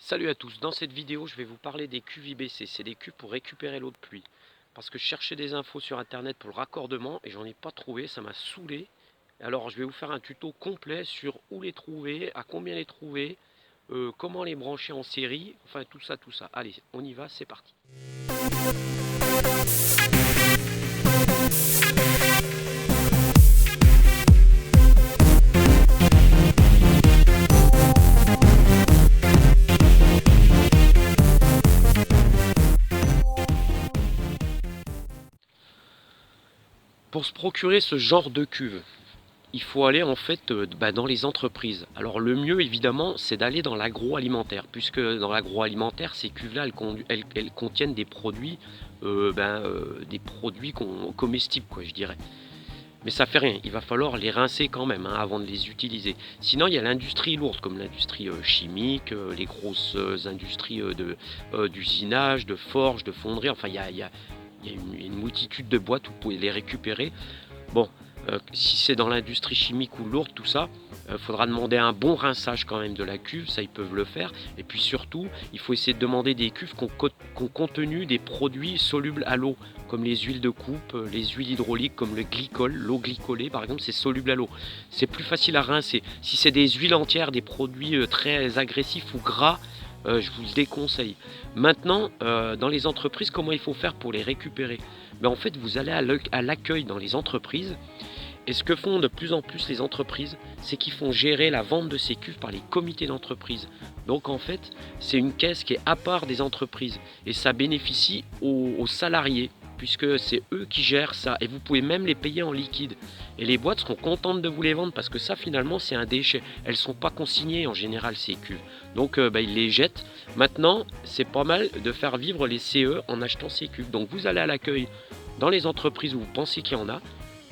Salut à tous, dans cette vidéo je vais vous parler des cuves IBC, c'est des cuves pour récupérer l'eau de pluie. Parce que je cherchais des infos sur internet pour le raccordement et j'en ai pas trouvé, ça m'a saoulé. Alors je vais vous faire un tuto complet sur où les trouver, à combien les trouver, comment les brancher en série, enfin tout ça, tout ça. Allez, on y va, c'est parti. Pour se procurer ce genre de cuve, il faut aller en fait dans les entreprises. Alors le mieux évidemment c'est d'aller dans l'agroalimentaire, puisque dans l'agroalimentaire ces cuves-là elles contiennent des produits comestibles quoi je dirais. Mais ça fait rien, il va falloir les rincer quand même avant de les utiliser. Sinon il y a l'industrie lourde comme l'industrie chimique, les grosses industries d'usinage, de forge, de fonderie, enfin il y a une multitude de boîtes où vous pouvez les récupérer. Bon, si c'est dans l'industrie chimique ou lourde, tout ça, il faudra demander un bon rinçage quand même de la cuve, ça ils peuvent le faire. Et puis surtout, il faut essayer de demander des cuves qui ont contenu des produits solubles à l'eau, comme les huiles de coupe, les huiles hydrauliques, comme le glycol, l'eau glycolée par exemple, c'est soluble à l'eau. C'est plus facile à rincer. Si c'est des huiles entières, des produits très agressifs ou gras, je vous le déconseille. Maintenant, dans les entreprises, comment il faut faire pour les récupérer? En fait, vous allez à l'accueil dans les entreprises. Et ce que font de plus en plus les entreprises, c'est qu'ils font gérer la vente de ces cuves par les comités d'entreprise. Donc en fait, c'est une caisse qui est à part des entreprises et ça bénéficie aux salariés puisque c'est eux qui gèrent ça et vous pouvez même les payer en liquide. Et les boîtes seront contentes de vous les vendre parce que ça finalement c'est un déchet. Elles ne sont pas consignées en général ces cuves. Donc ils les jettent. Maintenant, c'est pas mal de faire vivre les CE en achetant ces cuves. Donc vous allez à l'accueil dans les entreprises où vous pensez qu'il y en a.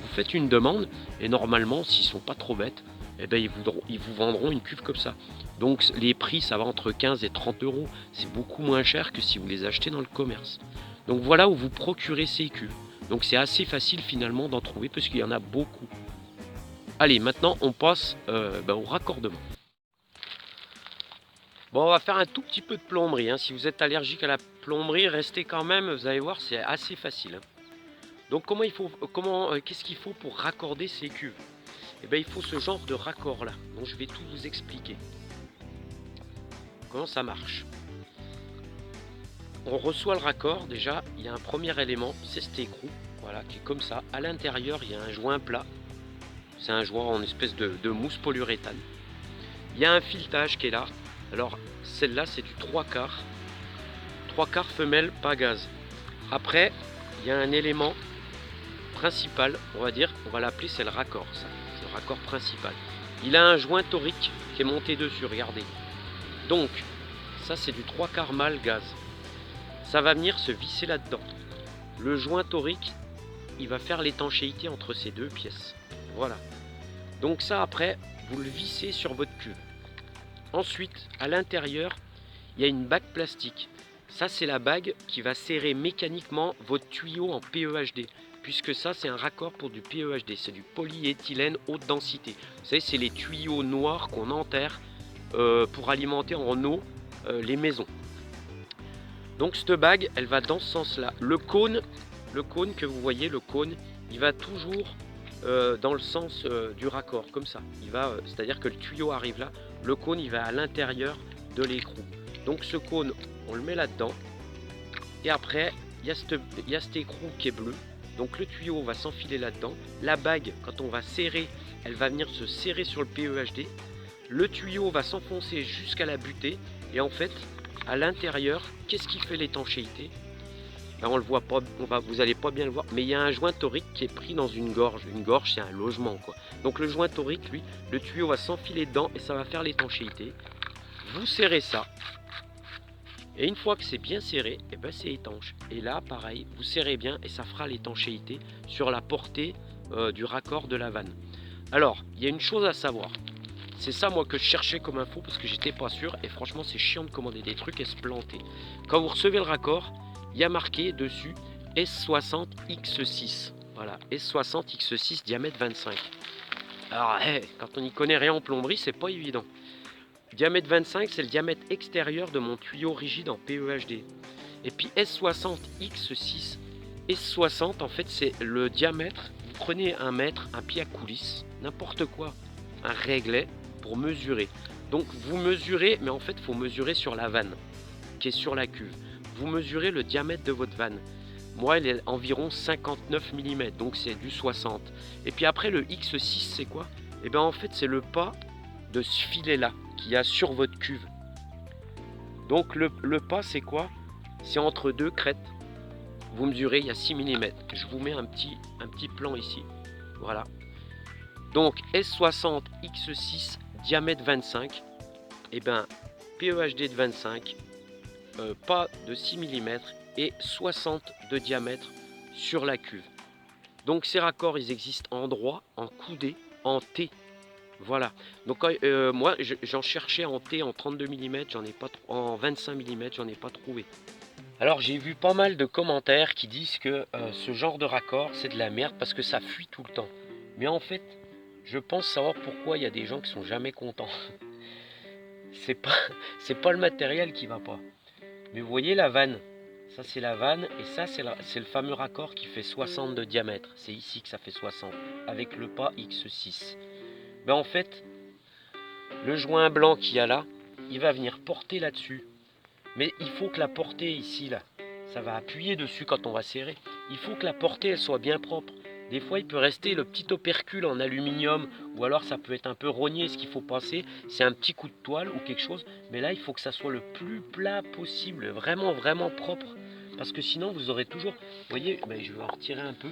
Vous faites une demande et normalement, s'ils sont pas trop bêtes, eh ben, ils vous vendront une cuve comme ça. Donc les prix, ça va entre 15 et 30 euros. C'est beaucoup moins cher que si vous les achetez dans le commerce. Donc voilà où vous procurez ces cuves. Donc c'est assez facile finalement d'en trouver parce qu'il y en a beaucoup. Allez, maintenant on passe au raccordement. Bon, on va faire un tout petit peu de plomberie. Si vous êtes allergique à la plomberie, restez quand même, vous allez voir, c'est assez facile. Donc qu'est-ce qu'il faut pour raccorder ces cuves? Eh bien, il faut ce genre de raccord là. Donc je vais tout vous expliquer. Comment ça marche? On reçoit le raccord, déjà, il y a un premier élément, c'est cet écrou, voilà, qui est comme ça. À l'intérieur, il y a un joint plat. C'est un joint en espèce de mousse polyuréthane. Il y a un filetage qui est là. Alors, celle-là, c'est du 3/4. 3/4 femelle, pas gaz. Après, il y a un élément principal, on va dire, on va l'appeler, c'est le raccord, ça. C'est le raccord principal. Il a un joint torique qui est monté dessus, regardez. Donc, ça c'est du 3/4 mâle gaz. Ça va venir se visser là-dedans. Le joint torique, il va faire l'étanchéité entre ces deux pièces. Voilà. Donc ça après, vous le vissez sur votre cuve. Ensuite, à l'intérieur, il y a une bague plastique. Ça c'est la bague qui va serrer mécaniquement votre tuyau en PEHD. Puisque ça c'est un raccord pour du PEHD, c'est du polyéthylène haute densité. Vous savez, c'est les tuyaux noirs qu'on enterre pour alimenter en eau les maisons. Donc cette bague, elle va dans ce sens-là. Le cône que vous voyez, le cône, il va toujours dans le sens du raccord, comme ça. C'est-à-dire que le tuyau arrive là, le cône il va à l'intérieur de l'écrou. Donc ce cône, on le met là-dedans. Et après, il y a cet écrou qui est bleu. Donc le tuyau va s'enfiler là-dedans. La bague, quand on va serrer, elle va venir se serrer sur le PEHD. Le tuyau va s'enfoncer jusqu'à la butée. Et en fait, à l'intérieur, qu'est-ce qui fait l'étanchéité? On le voit pas, vous n'allez pas bien le voir, mais il y a un joint torique qui est pris dans une gorge. Une gorge, c'est un logement, quoi. Donc le joint torique, lui, le tuyau va s'enfiler dedans et ça va faire l'étanchéité. Vous serrez ça. Et une fois que c'est bien serré, et ben c'est étanche. Et là, pareil, vous serrez bien et ça fera l'étanchéité sur la portée du raccord de la vanne. Alors, il y a une chose à savoir. C'est ça moi que je cherchais comme info parce que j'étais pas sûr et franchement c'est chiant de commander des trucs et se planter. Quand vous recevez le raccord, il y a marqué dessus S60X6. Voilà, S60X6 diamètre 25. Alors, quand on n'y connaît rien en plomberie, c'est pas évident. Diamètre 25, c'est le diamètre extérieur de mon tuyau rigide en PEHD. Et puis S60X6. S60, en fait, c'est le diamètre. Vous prenez un mètre, un pied à coulisse, n'importe quoi, un réglet pour mesurer. Donc vous mesurez, mais en fait, il faut mesurer sur la vanne qui est sur la cuve. Vous mesurez le diamètre de votre vanne. Moi, il est environ 59 mm, donc c'est du 60. Et puis après, le X6, c'est quoi? Et bien en fait, c'est le pas de ce filet-là qu'il y a sur votre cuve. Donc le pas, c'est quoi? C'est entre deux crêtes. Vous mesurez, il y a 6 mm. Je vous mets un petit plan ici. Voilà. Donc S60 X6 diamètre 25. Et bien PEHD de 25, pas de 6 mm et 60 de diamètre sur la cuve. Donc ces raccords, ils existent en droit, en coudé, en T. Voilà. Donc moi, j'en cherchais en T en 32 mm, j'en ai pas en 25 mm, j'en ai pas trouvé. Alors j'ai vu pas mal de commentaires qui disent que ce genre de raccord c'est de la merde parce que ça fuit tout le temps. Mais en fait, je pense savoir pourquoi il y a des gens qui sont jamais contents. C'est pas le matériel qui va pas. Mais vous voyez la vanne, ça c'est la vanne et ça c'est le fameux raccord qui fait 60 de diamètre. C'est ici que ça fait 60 avec le pas X6. Ben en fait, le joint blanc qu'il y a là, il va venir porter là-dessus. Mais il faut que la portée ici, là, ça va appuyer dessus quand on va serrer. Il faut que la portée, elle soit bien propre. Des fois, il peut rester le petit opercule en aluminium, ou alors ça peut être un peu rogné. Ce qu'il faut passer, c'est un petit coup de toile ou quelque chose. Mais là, il faut que ça soit le plus plat possible, vraiment, vraiment propre. Parce que sinon, vous aurez toujours... Vous voyez, ben, je vais en retirer un peu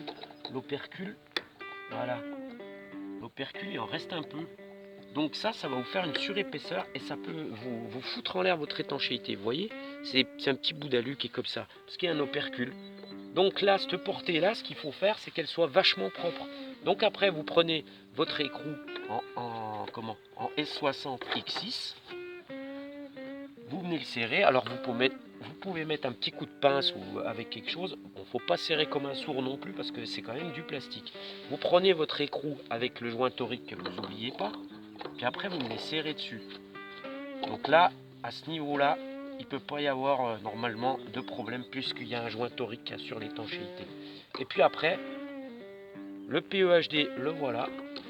l'opercule. Voilà. L'opercule, il en reste un peu. Donc ça va vous faire une surépaisseur et ça peut vous foutre en l'air votre étanchéité. Vous voyez, c'est un petit bout d'alu qui est comme ça, parce qu'il y a un opercule. Donc là, cette portée-là, ce qu'il faut faire, c'est qu'elle soit vachement propre. Donc après, vous prenez votre écrou en S60 X6, vous venez le serrer. Alors vous pouvez mettre un petit coup de pince ou avec quelque chose. Bon, faut pas serrer comme un sourd non plus parce que c'est quand même du plastique. Vous prenez votre écrou avec le joint torique que vous n'oubliez pas. Puis après, vous me les serrez dessus. Donc là, à ce niveau-là, il ne peut pas y avoir normalement de problème puisqu'il y a un joint torique qui assure l'étanchéité. Et puis après, le PEHD, le voilà.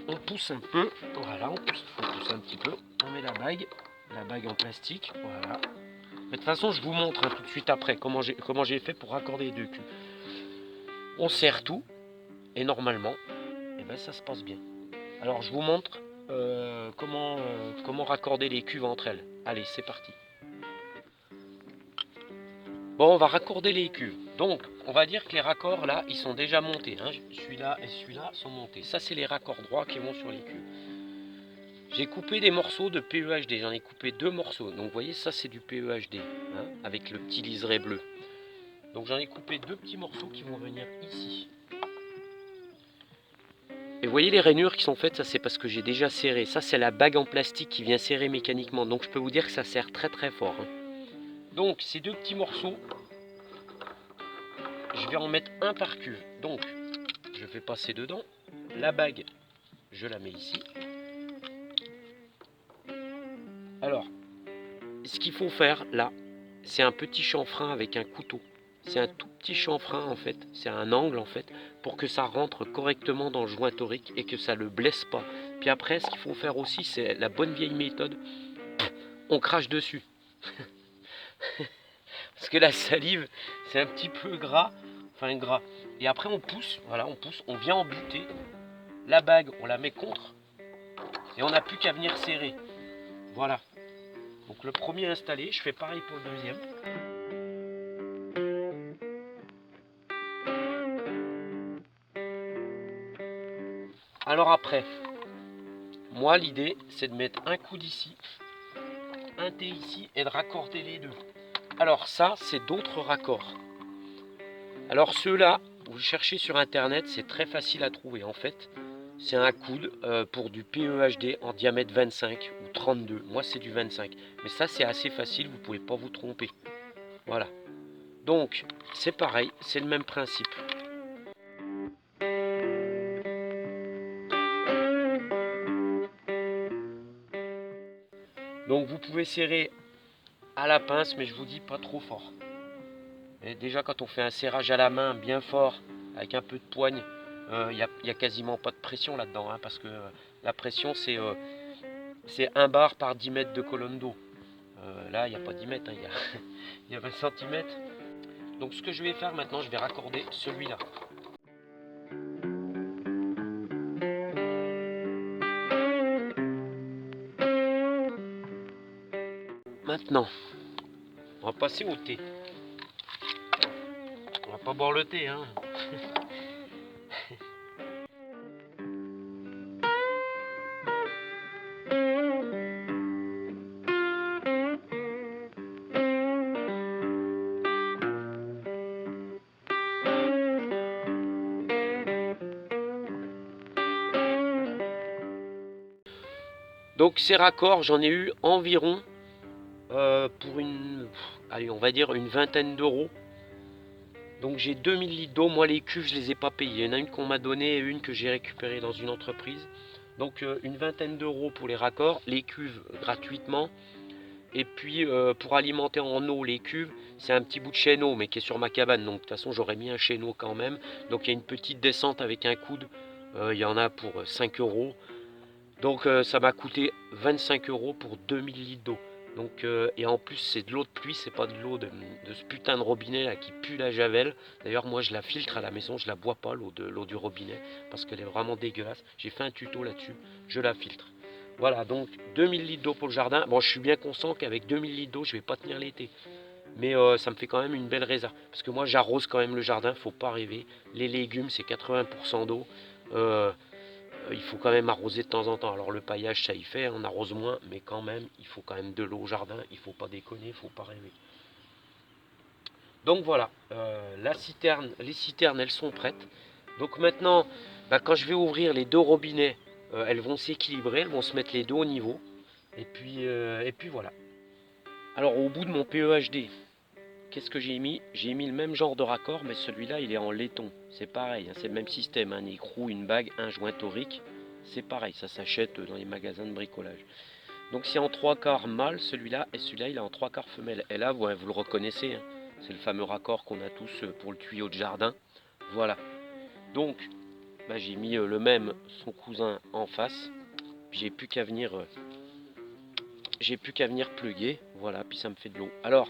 On pousse un peu. Voilà, on pousse un petit peu. On met la bague en plastique. Voilà. Mais de toute façon, je vous montre tout de suite après comment j'ai fait pour raccorder les deux cuves. On serre tout. Et normalement, eh ben, ça se passe bien. Alors, je vous montre comment raccorder les cuves entre elles. Allez, c'est parti. Bon, on va raccorder les cuves. Donc, on va dire que les raccords, là, ils sont déjà montés. Hein. Celui-là et celui-là sont montés. Ça, c'est les raccords droits qui vont sur les cuves. J'ai coupé des morceaux de PEHD. J'en ai coupé 2 morceaux. Donc, vous voyez, ça, c'est du PEHD, hein, avec le petit liseré bleu. Donc, j'en ai coupé 2 petits morceaux qui vont venir ici. Et vous voyez les rainures qui sont faites, ça c'est parce que j'ai déjà serré. Ça c'est la bague en plastique qui vient serrer mécaniquement. Donc je peux vous dire que ça serre très très fort. Hein. Donc ces 2 petits morceaux, je vais en mettre un par cuve. Donc je vais passer dedans. La bague, je la mets ici. Alors, ce qu'il faut faire là, c'est un petit chanfrein avec un couteau. C'est un tout petit chanfrein en fait, c'est un angle en fait, pour que ça rentre correctement dans le joint torique et que ça ne le blesse pas. Puis après, ce qu'il faut faire aussi, c'est la bonne vieille méthode, on crache dessus. Parce que la salive, c'est un petit peu gras, enfin gras. Et après on pousse, voilà, on vient en buter. La bague, on la met contre, et on n'a plus qu'à venir serrer. Voilà. Donc le premier installé, je fais pareil pour le deuxième. Alors après, moi l'idée c'est de mettre un coude ici, un T ici et de raccorder les deux. Alors ça c'est d'autres raccords. Alors ceux-là, vous cherchez sur internet, c'est très facile à trouver en fait. C'est un coude pour du PEHD en diamètre 25 ou 32. Moi c'est du 25. Mais ça c'est assez facile, vous ne pouvez pas vous tromper. Voilà. Donc c'est pareil, c'est le même principe. Donc vous vous pouvez serrer à la pince, mais je vous dis pas trop fort. Et déjà quand on fait un serrage à la main bien fort, avec un peu de poigne, il n'y a quasiment pas de pression là-dedans, hein, parce que la pression c'est 1 bar par 10 mètres de colonne d'eau. Là il n'y a pas 10 mètres, hein, il y a 20 cm. Donc ce que je vais faire maintenant, je vais raccorder celui-là. Maintenant, on va passer au thé. On va pas boire le thé, hein. Donc ces raccords, j'en ai eu environ pour allez, on va dire une vingtaine d'euros. Donc j'ai 2000 litres d'eau. Moi les cuves je les ai pas payées. Il y en a une qu'on m'a donnée et une que j'ai récupérée dans une entreprise. Donc une vingtaine d'euros pour les raccords, les cuves gratuitement. Et puis pour alimenter en eau les cuves, c'est un petit bout de chéneau mais qui est sur ma cabane. Donc de toute façon j'aurais mis un chéneau quand même. Donc il y a une petite descente avec un coude. Il y en a pour 5 euros. Donc ça m'a coûté 25 euros pour 2000 litres d'eau. Donc, et en plus c'est de l'eau de pluie, c'est pas de l'eau de ce putain de robinet là qui pue la javel. D'ailleurs moi je la filtre à la maison, je la bois pas l'eau du robinet parce qu'elle est vraiment dégueulasse. J'ai fait un tuto là-dessus, je la filtre. Voilà, donc 2000 litres d'eau pour le jardin. Bon, je suis bien conscient qu'avec 2000 litres d'eau je vais pas tenir l'été. Mais ça me fait quand même une belle réserve. Parce que moi j'arrose quand même le jardin, faut pas rêver. Les légumes c'est 80% d'eau. Il faut quand même arroser de temps en temps. Alors le paillage ça y fait, on arrose moins, mais quand même il faut quand même de l'eau au jardin, il faut pas déconner, il faut pas rêver. Donc voilà, les citernes elles sont prêtes. Donc maintenant, quand je vais ouvrir les deux robinets, elles vont s'équilibrer, elles vont se mettre les deux au niveau. Et puis voilà. Alors au bout de mon PEHD, qu'est-ce que j'ai mis? J'ai mis le même genre de raccord, mais celui-là il est en laiton. C'est pareil, hein, c'est le même système, un écrou, une bague, un joint torique. C'est pareil, ça s'achète dans les magasins de bricolage. Donc c'est en 3/4 mâle celui-là, et celui-là il est en 3/4 femelle. Et là vous le reconnaissez, hein, c'est le fameux raccord qu'on a tous pour le tuyau de jardin. Voilà. Donc j'ai mis le même, son cousin en face. Puis j'ai plus qu'à venir plugger. Voilà, puis ça me fait de l'eau. Alors,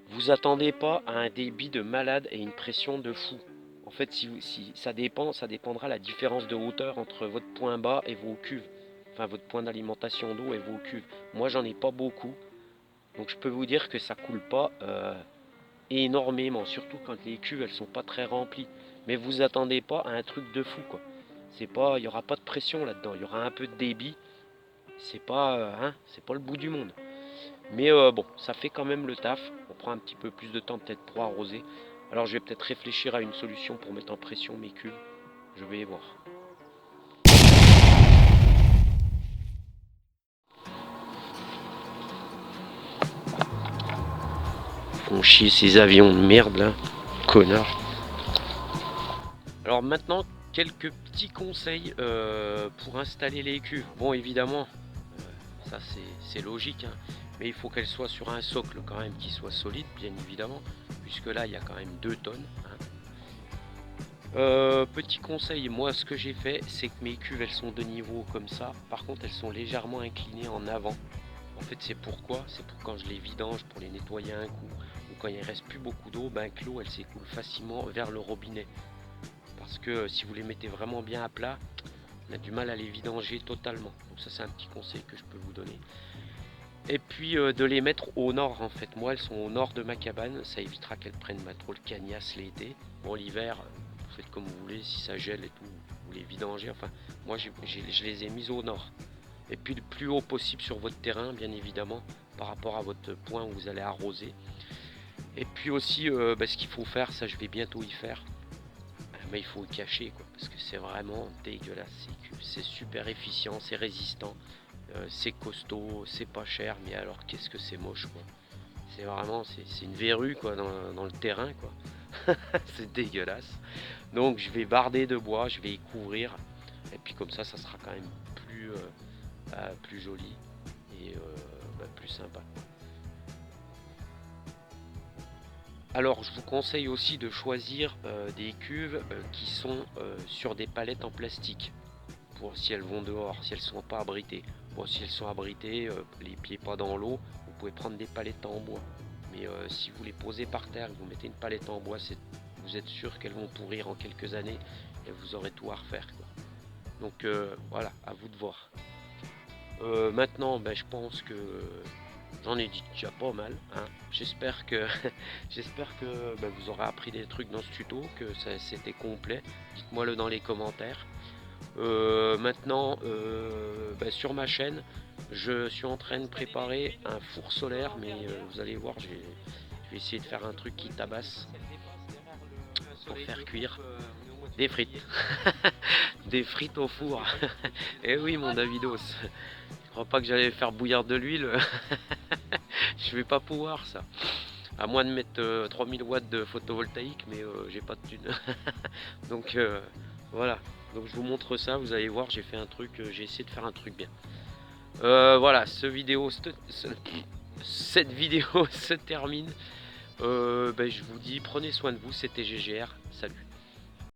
vous attendez pas à un débit de malade et une pression de fou. En fait, si ça dépendra la différence de hauteur entre votre point bas et vos cuves. Enfin, votre point d'alimentation d'eau et vos cuves. Moi, j'en ai pas beaucoup. Donc, je peux vous dire que ça coule pas énormément. Surtout quand les cuves, elles sont pas très remplies. Mais vous attendez pas à un truc de fou, quoi. Il y aura pas de pression là-dedans. Il y aura un peu de débit. C'est pas le bout du monde. Mais bon, ça fait quand même le taf. On prend un petit peu plus de temps peut-être pour arroser. Alors je vais peut-être réfléchir à une solution pour mettre en pression mes cuves. Je vais y voir. Font chier ces avions de merde là. Connard. Alors maintenant, quelques petits conseils pour installer les cuves. Bon évidemment, ça c'est logique, hein, mais il faut qu'elles soient sur un socle quand même qui soit solide, bien évidemment, puisque là il y a quand même 2 tonnes. Hein. Petit conseil, moi ce que j'ai fait, c'est que mes cuves elles sont de niveau comme ça, par contre elles sont légèrement inclinées en avant. En fait c'est pourquoi, c'est pour quand je les vidange, pour les nettoyer un coup, ou quand il reste plus beaucoup d'eau, que l'eau elle s'écoule facilement vers le robinet. Parce que si vous les mettez vraiment bien à plat, on a du mal à les vidanger totalement. Donc ça c'est un petit conseil que je peux vous donner. Et puis de les mettre au nord en fait. Moi elles sont au nord de ma cabane, ça évitera qu'elles prennent trop le cagnasse l'été. Bon l'hiver, vous faites comme vous voulez, si ça gèle et tout, vous les vidangez. Enfin moi je les ai mises au nord. Et puis le plus haut possible sur votre terrain bien évidemment, par rapport à votre point où vous allez arroser. Et puis aussi ce qu'il faut faire, ça je vais bientôt y faire. Mais il faut le cacher quoi, parce que c'est vraiment dégueulasse. C'est super efficient, c'est résistant. C'est costaud, c'est pas cher, mais alors qu'est-ce que c'est moche quoi. C'est vraiment, c'est une verrue quoi dans le terrain quoi. C'est dégueulasse. Donc je vais barder de bois, je vais y couvrir, et puis comme ça sera quand même plus joli. Et plus sympa. Alors je vous conseille aussi de choisir des cuves qui sont sur des palettes en plastique, pour si elles vont dehors, si elles sont pas abritées. Bon, si elles sont abritées, les pieds pas dans l'eau, vous pouvez prendre des palettes en bois. Mais si vous les posez par terre, vous mettez une palette en bois, vous êtes sûr qu'elles vont pourrir en quelques années et vous aurez tout à refaire, quoi. Donc voilà, à vous de voir. Maintenant, ben, je pense que j'en ai dit déjà pas mal, hein. J'espère que, j'espère que ben, vous aurez appris des trucs dans ce tuto, que c'était complet. Dites-moi le dans les commentaires. Maintenant, ben, sur ma chaîne, je suis en train de préparer un four solaire, mais vous allez voir, je vais essayer de faire un truc qui tabasse pour faire cuire des frites. Des frites au four. Et oui, mon Davidos. Je crois pas que j'allais faire bouillir de l'huile. Je vais pas pouvoir ça. À moins de mettre 3000 watts de photovoltaïque, mais j'ai pas de thune. Donc voilà. Donc je vous montre ça, vous allez voir, j'ai fait un truc, j'ai essayé de faire un truc bien. Voilà, cette vidéo se termine. Ben, je vous dis, prenez soin de vous, c'était GGR, salut.